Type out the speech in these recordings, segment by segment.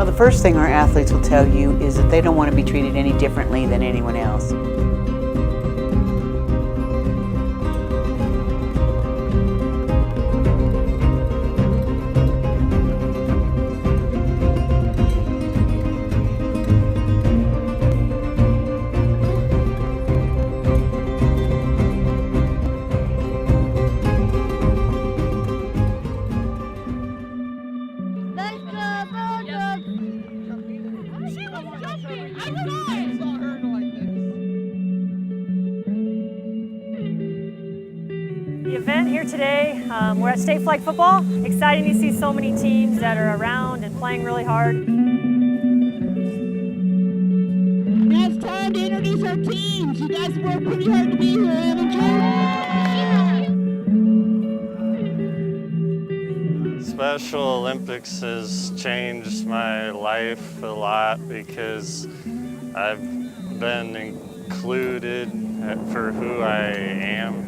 Well, the first thing our athletes will tell you is that they don't want to be treated any differently than anyone else. The event here today, we're at State Flag Football. Exciting to see so many teams that are around and playing really hard. Now it's time to introduce our teams. You guys have worked pretty hard to be here, haven't you? Special Olympics has changed my life a lot because I've been included for who I am.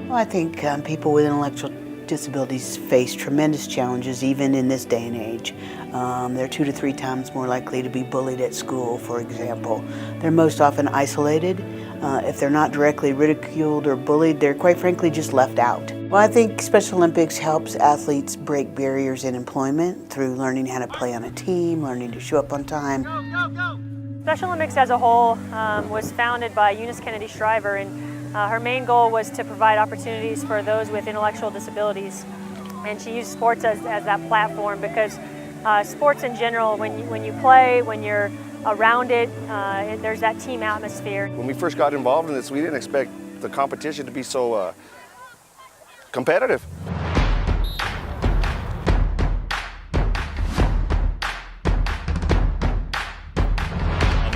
Well, I think people with intellectual disabilities face tremendous challenges even in this day and age. They're 2 to 3 times more likely to be bullied at school, for example. They're most often isolated. If they're not directly ridiculed or bullied, they're quite frankly just left out. Well, I think Special Olympics helps athletes break barriers in employment through learning how to play on a team, learning to show up on time. Go, go, go! Special Olympics as a whole was founded by Eunice Kennedy Shriver, and her main goal was to provide opportunities for those with intellectual disabilities. And she used sports as that platform because sports in general, when you play, when you're around it, there's that team atmosphere. When we first got involved in this, we didn't expect the competition to be so competitive.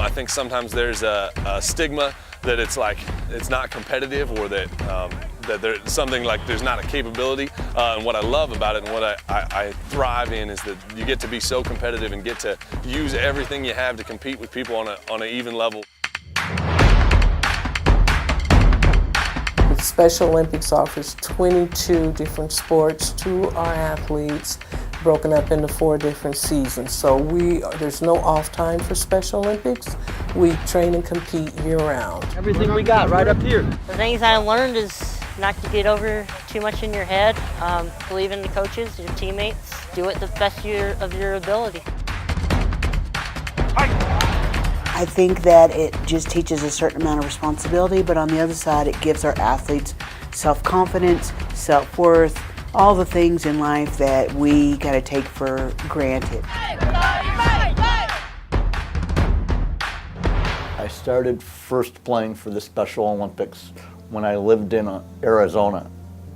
I think sometimes there's a stigma that it's like it's not competitive, or that there's something like there's not a capability. And what I love about it and what I thrive in is that you get to be so competitive and get to use everything you have to compete with people on an even level. The Special Olympics offers 22 different sports to our athletes, broken up into 4 different seasons. So there's no off time for Special Olympics. We train and compete year-round. Everything we got right up here. The things I learned is not to get over too much in your head. Believe in the coaches, your teammates. Do it the best of your ability. I think that it just teaches a certain amount of responsibility, but on the other side, it gives our athletes self-confidence, self-worth, all the things in life that we gotta take for granted. I started first playing for the Special Olympics when I lived in Arizona.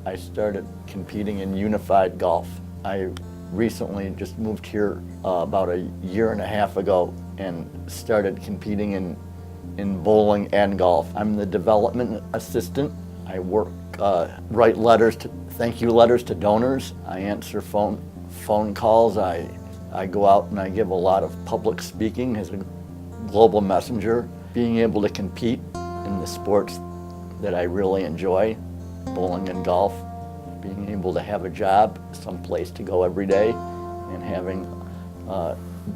I started competing in unified golf. I recently just moved here about a year and a half ago and started competing in bowling and golf. I'm the development assistant. I work, write letters thank you letters to donors. I answer phone calls. I go out and I give a lot of public speaking as a global messenger. Being able to compete in the sports that I really enjoy, bowling and golf, being able to have a job, some place to go every day, and having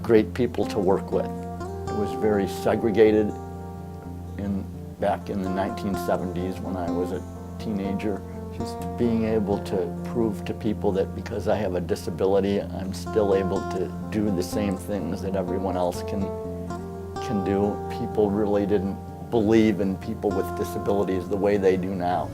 great people to work with. It was very segregated back in the 1970s when I was a teenager. Just being able to prove to people that because I have a disability, I'm still able to do the same things that everyone else can do. People really didn't believe in people with disabilities the way they do now.